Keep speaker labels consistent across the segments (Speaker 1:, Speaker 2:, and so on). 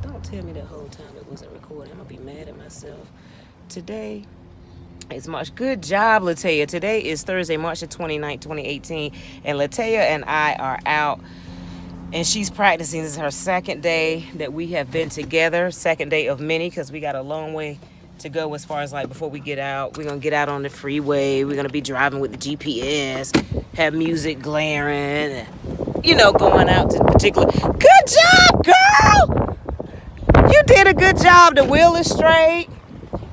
Speaker 1: don't tell me that whole time it wasn't recording. I'm going to be mad at myself. Today is March. Good job, Leitaiya. Today is Thursday, March the 29th, 2018. And Leitaiya and I are out. And she's practicing. This is her second day that we have been together. Second day of many, because we got a long way to go as far as like before we get out. We're going to get out on the freeway. We're going to be driving with the GPS. Have music blaring. You know, going out to particular. Good job, girl! You did a good job. The wheel is straight.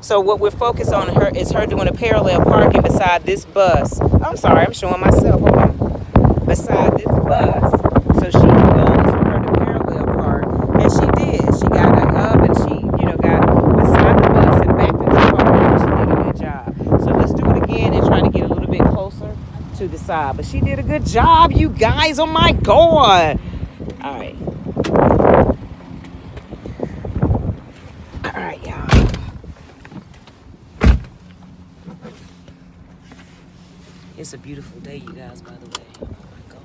Speaker 1: So what we're focused on her is her doing a parallel parking beside this bus. I'm sorry, I'm showing myself. Hold on. Beside this bus. So she goes for her to parallel park. And she did. She got up and she, got beside the bus and back into the park. And she did a good job. So let's do it again and try to get a little bit closer to the side. But she did a good job, you guys. Oh my God. All right. All right, y'all. It's a beautiful day, you guys, by the way. Oh my God.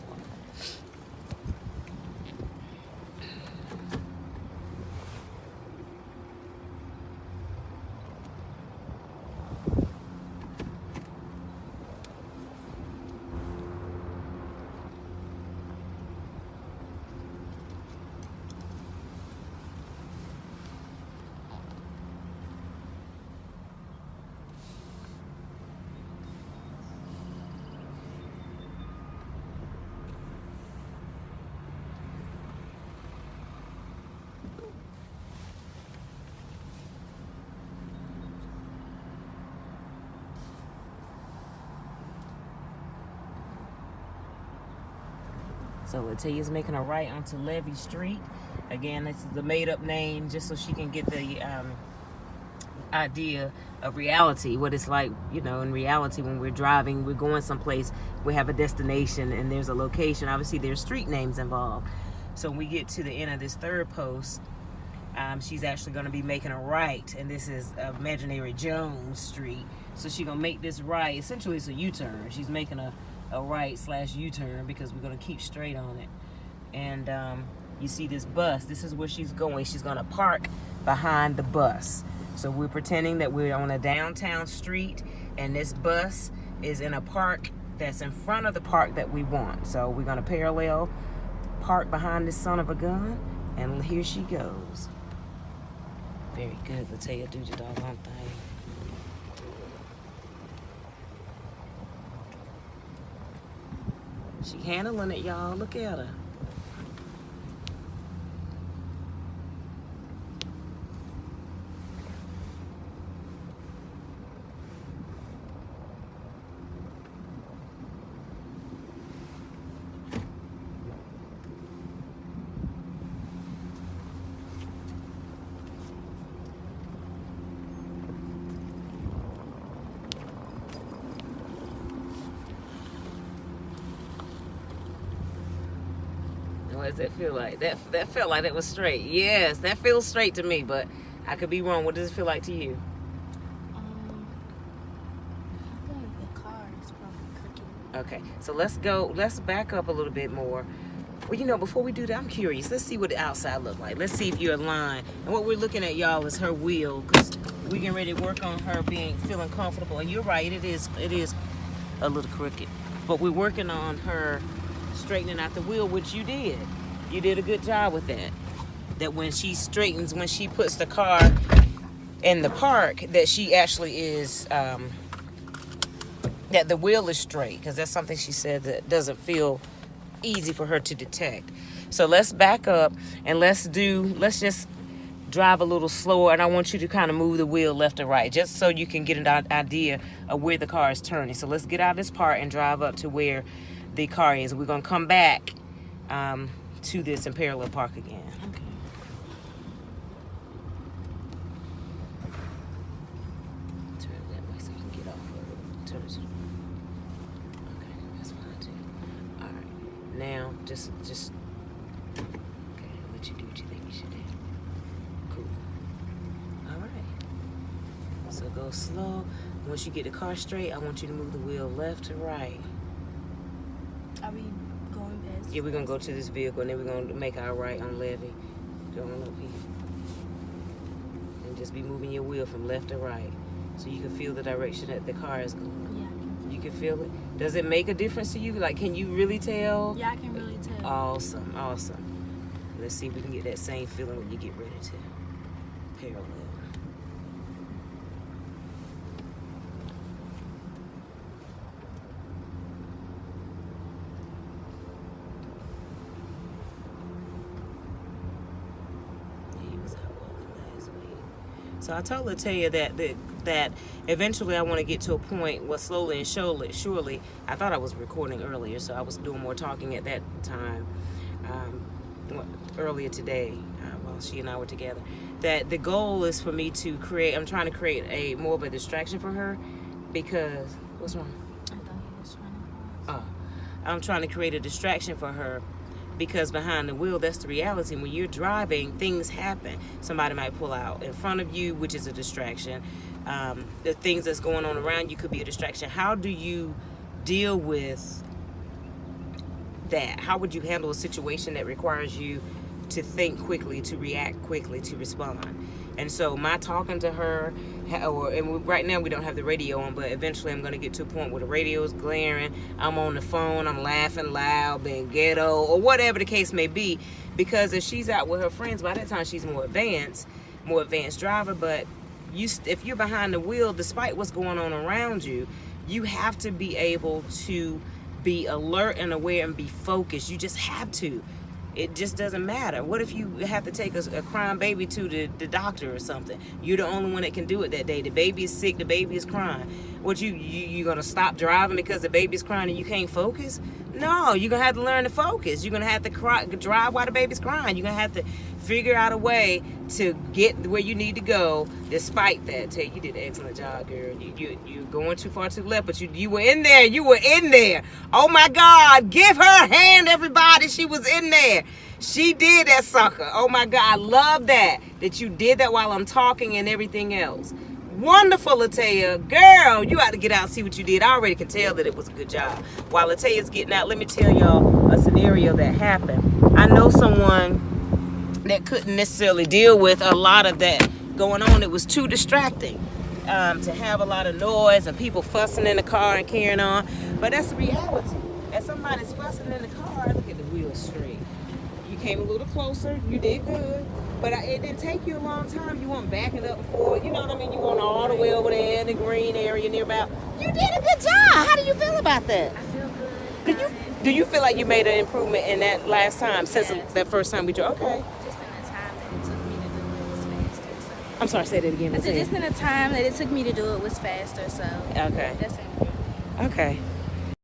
Speaker 1: So Leitaiya's making a right onto Levy Street. Again, this is the made-up name just so she can get the idea of reality, what it's like, in reality when we're driving, we're going someplace, we have a destination and there's a location. Obviously, there's street names involved. So when we get to the end of this third post, she's actually going to be making a right, and this is imaginary Jones Street. So she's going to make this right. Essentially, it's a U-turn. She's making a right / U-turn because we're going to keep straight on it. And you see this bus. This is where she's going. She's going to park behind the bus. So we're pretending that we're on a downtown street, and this bus is in a park that's in front of the park that we want. So we're going to parallel park behind this son of a gun, and here she goes. Very good, Leitaiya. Do the doggone thing. She handling it, y'all. Look at her. What does that feel like? That felt like it was straight. Yes, that feels straight to me, but I could be wrong. What does it feel like to you?
Speaker 2: I feel like the car is probably crooked.
Speaker 1: Okay, so let's back up a little bit more. Well, before we do that, I'm curious. Let's see what the outside look like. Let's see if you're aligned. And what we're looking at, y'all, is her wheel, because we're getting ready to work on her feeling comfortable. And you're right, it is a little crooked. But we're working on her straightening out the wheel, which you did. You did a good job with that. That when she straightens, when she puts the car in the park, that she actually is, that the wheel is straight, because that's something she said that doesn't feel easy for her to detect. So let's back up and let's just drive a little slower, and I want you to kind of move the wheel left and right, just so you can get an idea of where the car is turning. So let's get out of this part and drive up to where the car is. We're going to come back to this and parallel park again.
Speaker 2: Okay.
Speaker 1: Turn it that way so you can get off of it. Turn it. Okay, that's fine too. All right. Now, just okay, I'll let you do what you think you should do. Cool. All right. So go slow. Once you get the car straight, I want you to move the wheel left to right.
Speaker 2: Are we going past?
Speaker 1: Yeah, we're going to go to this vehicle, and then we're going to make our right on Levy. Going up here. And just be moving your wheel from left to right so you can feel the direction that the car is going.
Speaker 2: Yeah.
Speaker 1: You can feel it. Does it make a difference to you? Like, can you really tell?
Speaker 2: Yeah, I can really tell.
Speaker 1: Awesome, awesome. Let's see if we can get that same feeling when you get ready to parallel. So I told Leitaiya that eventually I want to get to a point, well, slowly and surely, I thought I was recording earlier, so I was doing more talking at that time, earlier today, while she and I were together, that the goal is for me to create, I'm trying to create a more of a distraction for her, because, what's wrong?
Speaker 2: I thought he was trying to pause.
Speaker 1: I'm trying to create a distraction for her, because behind the wheel, that's the reality. When you're driving, things happen. Somebody might pull out in front of you, which is a distraction. The things that's going on around you could be a distraction. How do you deal with that? How would you handle a situation that requires you to think quickly, to react quickly, to respond? And so my talking to her, right now we don't have the radio on, but eventually I'm going to get to a point where the radio is glaring, I'm on the phone, I'm laughing loud, being ghetto, or whatever the case may be, because if she's out with her friends, by that time she's more advanced driver. But if you're behind the wheel, despite what's going on around you, you have to be able to be alert and aware and be focused. You just have to. It just doesn't matter. What if you have to take a crying baby to the doctor or something? You're the only one that can do it that day. The baby is sick, the baby is crying. What, you gonna stop driving because the baby's crying and you can't focus? No, you're gonna have to learn to focus. You're gonna have to drive while the baby's crying. You're gonna have to figure out a way to get where you need to go despite that. Tay, you did an excellent job, girl. You're going too far to the left, but you were in there. You were in there. Oh my God, give her a hand, everybody. She was in there. She did that sucker. Oh my God, I love that you did that while I'm talking and everything else. Wonderful, Leitaiya. Girl, you ought to get out and see what you did. I already can tell that it was a good job. While Leitaiya's getting out, let me tell y'all a scenario that happened. I know someone that couldn't necessarily deal with a lot of that going on. It was too distracting to have a lot of noise and people fussing in the car and carrying on. But that's the reality. As somebody's fussing in the car, look at the wheels straight. You came a little closer. You did good. But it didn't take you a long time. You weren't backing up and forward. You know what I mean? You went all the way over there in the green area nearby. You did a good job. How do you feel about that?
Speaker 2: I feel good.
Speaker 1: Do you feel like you made an improvement in that last time since that first time we drove? Okay.
Speaker 2: Just in the time that it took me to do it was faster. So.
Speaker 1: I'm sorry, say that again.
Speaker 2: I said just in the time that it took me to do it was faster. So
Speaker 1: Okay.
Speaker 2: that's it.
Speaker 1: Okay.